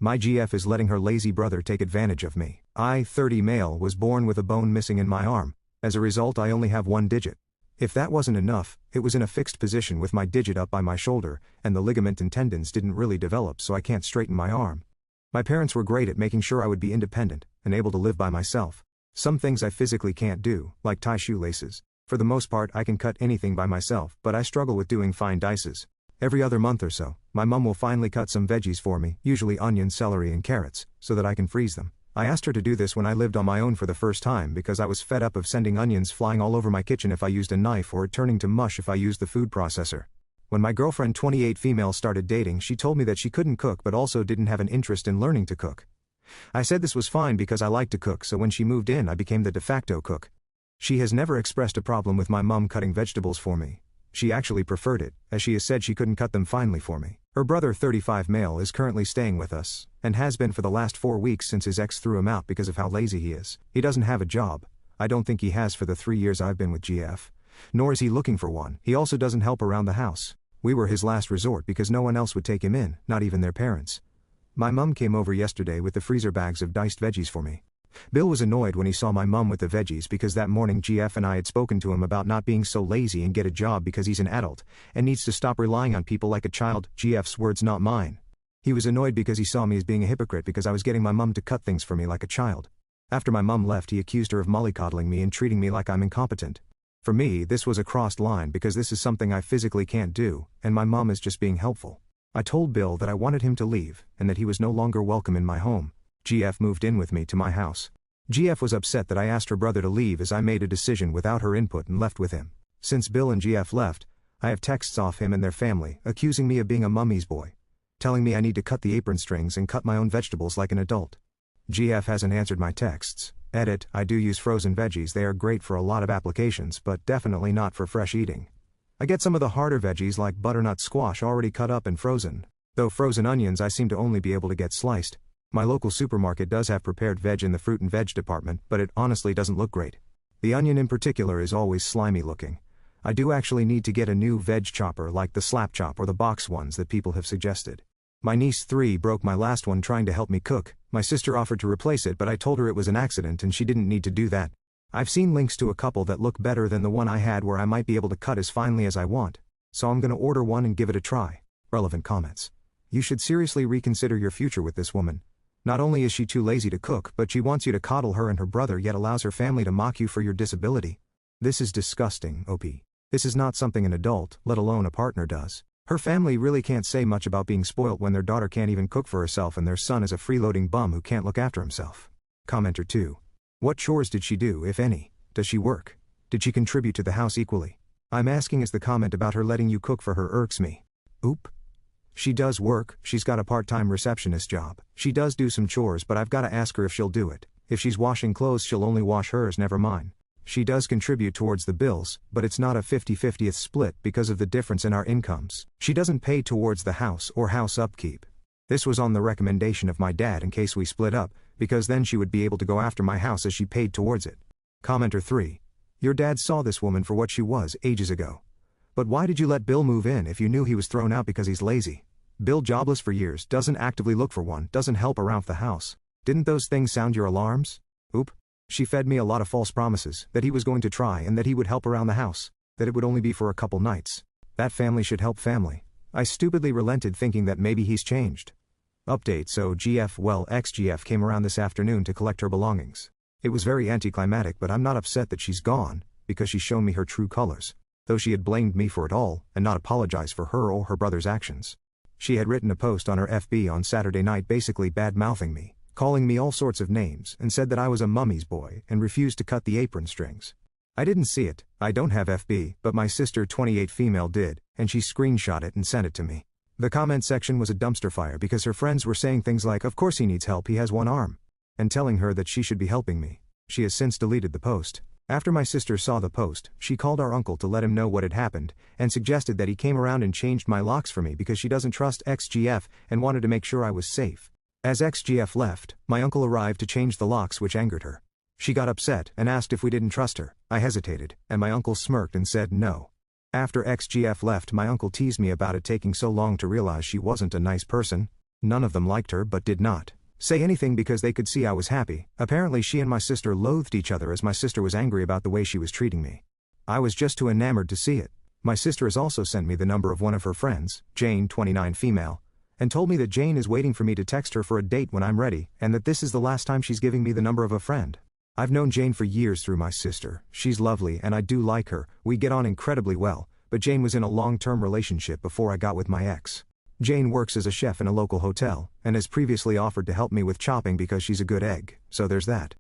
My GF is letting her lazy brother take advantage of me. I, 30 male, was born with a bone missing in my arm. As a result, I only have one digit. If that wasn't enough, it was in a fixed position with my digit up by my shoulder, and the ligament and tendons didn't really develop, so I can't straighten my arm. My parents were great at making sure I would be independent and able to live by myself. Some things I physically can't do, like tie shoelaces. For the most part, I can cut anything by myself, but I struggle with doing fine dices. Every other month or so, my mom will finally cut some veggies for me, usually onions, celery and carrots, so that I can freeze them. I asked her to do this when I lived on my own for the first time because I was fed up of sending onions flying all over my kitchen if I used a knife or it turning to mush if I used the food processor. When my girlfriend 28 female started dating, she told me that she couldn't cook but also didn't have an interest in learning to cook. I said this was fine because I like to cook, so when she moved in I became the de facto cook. She has never expressed a problem with my mom cutting vegetables for me. She actually preferred it, as she has said she couldn't cut them finely for me. Her brother 35 male is currently staying with us, and has been for the last 4 weeks since his ex threw him out because of how lazy he is. He doesn't have a job. I don't think he has for the 3 years I've been with GF. Nor is he looking for one. He also doesn't help around the house. We were his last resort because no one else would take him in, not even their parents. My mum came over yesterday with the freezer bags of diced veggies for me. Bill was annoyed when he saw my mum with the veggies because that morning GF and I had spoken to him about not being so lazy and get a job because he's an adult and needs to stop relying on people like a child. GF's words, not mine. He was annoyed because he saw me as being a hypocrite because I was getting my mum to cut things for me like a child. After my mum left, he accused her of mollycoddling me and treating me like I'm incompetent. For me, this was a crossed line because this is something I physically can't do, and my mum is just being helpful. I told Bill that I wanted him to leave and that he was no longer welcome in my home. GF moved in with me to my house. GF was upset that I asked her brother to leave as I made a decision without her input and left with him. Since Bill and GF left, I have texts off him and their family, accusing me of being a mummy's boy. Telling me I need to cut the apron strings and cut my own vegetables like an adult. GF hasn't answered my texts. Edit, I do use frozen veggies, they are great for a lot of applications but definitely not for fresh eating. I get some of the harder veggies like butternut squash already cut up and frozen. Though frozen onions I seem to only be able to get sliced. My local supermarket does have prepared veg in the fruit and veg department, but it honestly doesn't look great. The onion in particular is always slimy looking. I do actually need to get a new veg chopper like the slap chop or the box ones that people have suggested. My niece 3 broke my last one trying to help me cook. My sister offered to replace it, but I told her it was an accident and she didn't need to do that. I've seen links to a couple that look better than the one I had where I might be able to cut as finely as I want. So I'm gonna order one and give it a try. Relevant comments. You should seriously reconsider your future with this woman. Not only is she too lazy to cook, but she wants you to coddle her and her brother yet allows her family to mock you for your disability. This is disgusting, OP. This is not something an adult, let alone a partner, does. Her family really can't say much about being spoilt when their daughter can't even cook for herself and their son is a freeloading bum who can't look after himself. Commenter 2. What chores did she do, if any? Does she work? Did she contribute to the house equally? I'm asking as the comment about her letting you cook for her irks me. Oop. She does work, she's got a part-time receptionist job. She does do some chores, but I've got to ask her if she'll do it. If she's washing clothes, she'll only wash hers, never mine. She does contribute towards the bills, but it's not a 50-50th split because of the difference in our incomes. She doesn't pay towards the house or house upkeep. This was on the recommendation of my dad in case we split up, because then she would be able to go after my house as she paid towards it. Commenter 3. Your dad saw this woman for what she was ages ago. But why did you let Bill move in if you knew he was thrown out because he's lazy? Bill jobless for years, doesn't actively look for one, doesn't help around the house. Didn't those things sound your alarms? Oop. She fed me a lot of false promises, that he was going to try and that he would help around the house, that it would only be for a couple nights. That family should help family. I stupidly relented thinking that maybe he's changed. Update, so ex-GF came around this afternoon to collect her belongings. It was very anticlimactic, but I'm not upset that she's gone, because she's shown me her true colors. Though she had blamed me for it all, and not apologized for her or her brother's actions. She had written a post on her FB on Saturday night basically bad-mouthing me, calling me all sorts of names, and said that I was a mummy's boy and refused to cut the apron strings. I didn't see it, I don't have FB, but my sister 28 female did, and she screenshot it and sent it to me. The comment section was a dumpster fire because her friends were saying things like, of course he needs help, he has one arm, and telling her that she should be helping me. She has since deleted the post. After my sister saw the post, she called our uncle to let him know what had happened, and suggested that he came around and changed my locks for me because she doesn't trust ex-GF and wanted to make sure I was safe. As ex-GF left, my uncle arrived to change the locks, which angered her. She got upset and asked if we didn't trust her. I hesitated, and my uncle smirked and said no. After ex-GF left, my uncle teased me about it taking so long to realize she wasn't a nice person. None of them liked her but did not say anything because they could see I was happy. Apparently she and my sister loathed each other as my sister was angry about the way she was treating me. I was just too enamored to see it. My sister has also sent me the number of one of her friends, Jane 29 female, and told me that Jane is waiting for me to text her for a date when I'm ready, and that this is the last time she's giving me the number of a friend. I've known Jane for years through my sister. She's lovely and I do like her, we get on incredibly well, but Jane was in a long-term relationship before I got with my ex. Jane works as a chef in a local hotel, and has previously offered to help me with chopping because she's a good egg, so there's that.